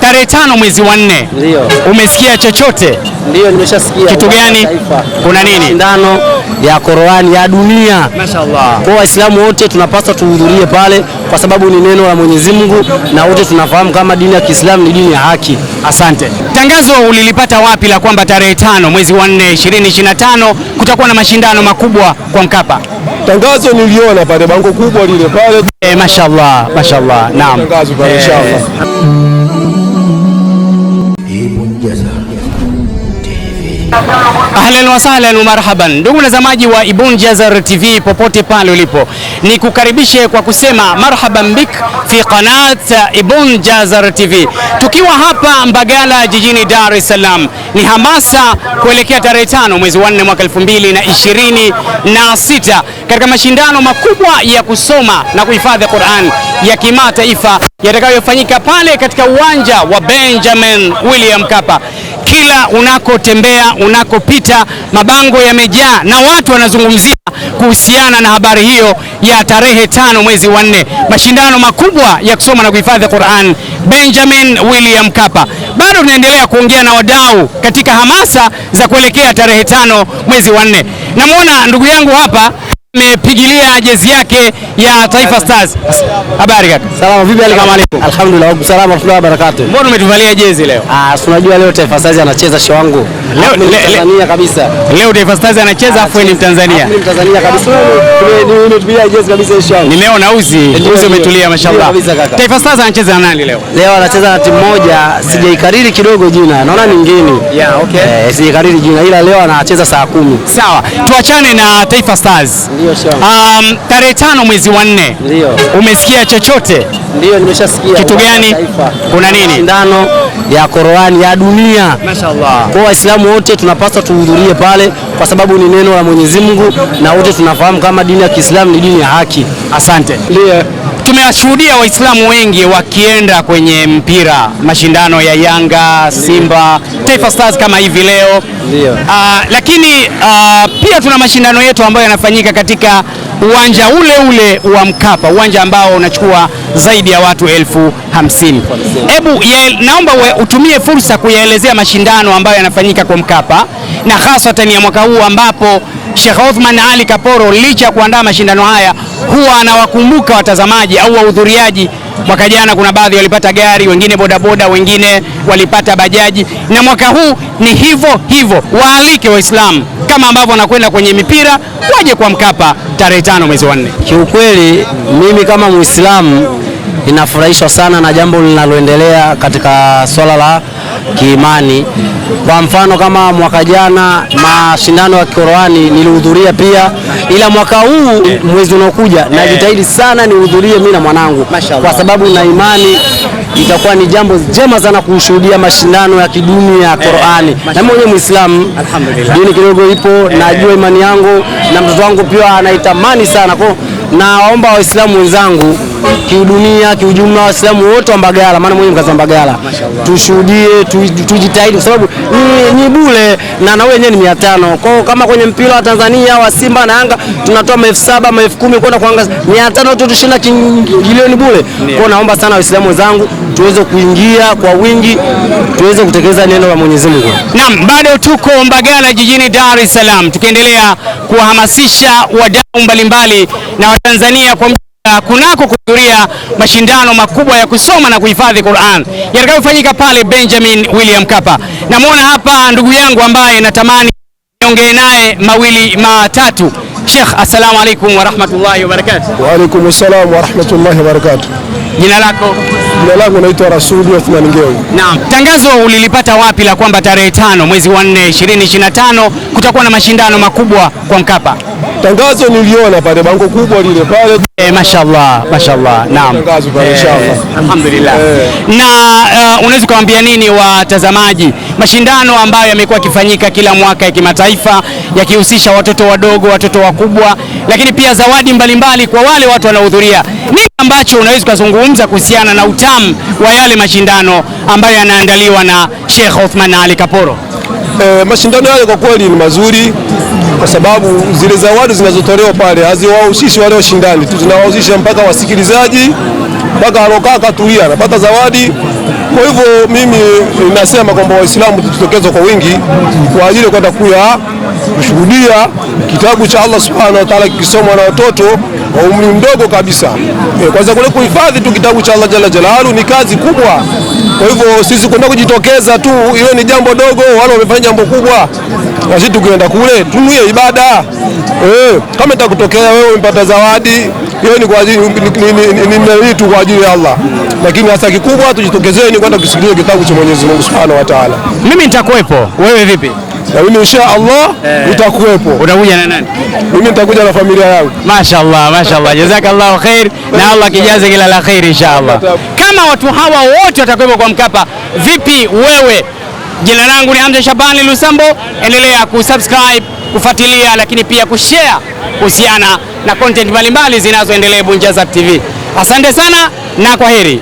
Tarehe 5 mwezi wa 4. Ndio. Umesikia chochote? Ndio, nimeshasikia. Kitu gani? Kuna nini? Mashindano ya Qur'ani ya dunia. Mashaallah. Kwa Waislamu wote tunapaswa tuhudhurie pale kwa sababu ni neno la Mwenyezi Mungu na wote tunafahamu kama dini ya Kiislamu ni dini ya haki. Asante. Tangazo ulilipata wapi la kwamba tarehe 5 mwezi wa 4 2025 kutakuwa na mashindano makubwa kwa Mkapa? Tangazo niliona pale bango kubwa lile pale. Mashaallah, mashaallah. Naam. Tangazo pale inshallah. Ahlan wa sahlan wa marhaban. Ndugu mtazamaji wa Ibn Jazar TV popote pale ulipo, ni kukaribishe kwa kusema marhaban bik fi qanat Ibn Jazar TV. Tukiwa hapa Mbagala jijini Dar es Salaam, ni hamasa kuelekea tarehe 5 mwezi wa 4 mwaka 2026 katika mashindano makubwa ya kusoma na kuhifadhi Qur'an ya kimataifa yatakayofanyika pale katika uwanja wa Benjamin William Mkapa. Kila unakotembea, unakopita, mabango yamejaa na watu wanazungumzia kuhusiana na habari hiyo ya tarehe 5 mwezi wa 4, mashindano makubwa ya kusoma na kuhifadhi Qur'an Benjamin William Mkapa. Bado tunaendelea kuongea na wadau katika hamasa za kuelekea tarehe 5 mwezi wa 4. Namuona ndugu yangu hapa amepigilia jezi yake ya Taifa Stars. Habari kaka? Salama, vipi hali kama aliko? Alhamdulillah, salama wa rahmatullahi wa barakatuh. Mbona umetuvalia jezi leo? Tunajua leo Taifa Stars anacheza show wangu. Leo Tanzania kabisa. Leo Taifa Stars anacheza afu ni Mtanzania. Ni Mtanzania kabisa. Nimetulia jezi kabisa inshallah. Nimeona uzi umetulia mashallah. Taifa Stars anacheza na nani leo? Leo anacheza na timu moja, sijaikariri kidogo jina. Naona ni ngeni. Yeah, okay. Sijaikariri jina ila leo anacheza saa 10. Sawa. Tuachane na Taifa Stars. Ndio show. Tarehe 5 mwezi wa 4. Ndio. Umesikia chochote? Ndio, nimeshasikia. Kitu gani? Kuna nini? Mashindano ya Qur'ani ya dunia. Mashaallah. Kwa Waislamu wote tunapaswa tuhudhurie pale kwa sababu ni neno la Mwenyezi Mungu na wote tunafahamu kama dini ya Kiislamu ni dini ya haki. Asante. Ndio. Tumewashuhudia Waislamu wengi wakienda kwenye mpira, mashindano ya Yanga, Simba, Taifa Stars kama hivi leo. Ndio. Lakini pia tuna mashindano yetu ambayo yanafanyika katika uwanja ule ule wa Mkapa, uwanja ambao unachukua zaidi ya watu 50,000. Hebu naomba utumie fursa kuyaelezea mashindano ambayo yanafanyika kwa Mkapa na hasatan ya mwaka huu ambapo Sheikh Othman Ali Kaporo licha ya kuandaa mashindano haya huwa anawakumbuka watazamaji au wahudhuriaji. Mwaka jana kuna baadhi walipata gari, wengine bodaboda, wengine walipata bajaji, na mwaka huu ni hivyo hivyo. Waalike Waislamu kama ambavyo wanakwenda kwenye mipira waje kwa Mkapa tarehe 5 mwezi wa 4. Kiukweli mimi kama Muislamu ninafurahishwa sana na jambo linaloendelea katika swala la kiimani. Kwa mfano kama mwaka jana mashindano ya Qur'ani nilihudhuria pia, ila mwaka huu mwezi unaokuja najitahidi sana nihudhurie mimi na mwanangu kwa sababu na imani itakuwa ni jambo jema sana kushuhudia mashindano ya kidunia ya Qur'ani. Na mimi mwenyewe Muislamu, alhamdulillah, dini kidogo ipo, najua imani yangu na mtoto wangu pia anaitamani sana. Kwa na waomba Waislamu wenzangu kidunia, kiujumla, Waislamu wote wa Mbagala, maana mwenyewe mkazi wa Mbagala, tushuhudie, tujitahidi kwa sababu ni bure na wewe wenyewe ni 500. Kwa kama kwenye mpira wa Tanzania wa Simba na Yanga tunatoa 7,000, 10,000 kwenda kuangaza 500 tu tushinda milioni bure. Kwa naomba sana Waislamu wenzangu tuweze kuingia kwa wingi, tuweze kutekeleza neno la Mwenyezi Mungu. Naam, bado tuko Mbagala jijini Dar es Salaam tukiendelea kuhamasisha wadau mbalimbali na Watanzania kwa kunako kuhudhuria mashindano makubwa ya kusoma na kuhifadhi Qur'an yatakayofanyika pale Benjamin William Mkapa. Namuona hapa ndugu yangu ambaye natamani niongee naye mawili matatu. Sheikh, assalamu alaikum wa rahmatullahi wa barakatuh. Wa alaikum assalam wa rahmatullahi wa barakatuh. Jina lako? Jina langu naitwa Rasuli Othman Ngeu. Naam, tangazo ulilipata wapi la kwamba tarehe 5 mwezi wa 4 2025 kutakuwa na mashindano makubwa kwa Mkapa? Tangazo niliona pale bango kubwa lile pale. Mashaallah, mashaallah. Naam. Tangazo pale inshallah. Alhamdulillah. Na unaweza kuambia nini watazamaji, mashindano ambayo yamekuwa yakifanyika kila mwaka ya kimataifa yakihusisha watoto wadogo, watoto wakubwa, lakini pia zawadi mbalimbali kwa wale watu wanaohudhuria, nini ambacho unaweza kuzungumza kuhusiana na utamu wa yale mashindano ambayo yanaandaliwa na Sheikh Othman Ali Kaporo? Mashindano yale kwa kweli ni mazuri kwa sababu zile zawadi zinazotolewa pale haziwahusishi wale washindani tu, zinawahusisha mpaka wasikilizaji, mpaka alokaa katulia anapata zawadi. Kwa hivyo mimi nasema kwamba Waislamu tujitokeze kwa wingi kwa ajili ya kwenda kushuhudia kitabu cha Allah Subhanahu wa Ta'ala kikisomwa na watoto wa umri mdogo kabisa. Kwanza kule kuhifadhi tu kitabu cha Allah Jalla Jalaluhu ni kazi kubwa. Kwa hivyo sisi kwenda kujitokeza tu hiyo ni jambo dogo, wale wamefanya jambo kubwa. Na sisi tukienda kule tunuie ibada. Kama itakutokea wewe umepata zawadi, hiyo ni kwa ajili ni tu kwa ajili ya Allah. Lakini hasa kikubwa tujitokezeni kwenda kusikiliza kitabu cha Mwenyezi Mungu Subhanahu wa Ta'ala. Mimi nitakuwepo, wewe vipi? Na mimi insha Allah nitakuwepo. Utakuja na nani? Mimi nitakuja na familia yangu. Mashaallah, mashaallah. Jazakallahu khair na Allah kijaze kila la khair inshallah. Kama watu hawa wote watakuwepo kwa Mkapa, vipi wewe? Jina langu ni Hamza Shabani Lusambo, endelea kusubscribe, kufuatilia lakini pia kushare kuhusiana na content mbalimbali zinazoendelea Bunjazat TV. Asante sana na kwaheri.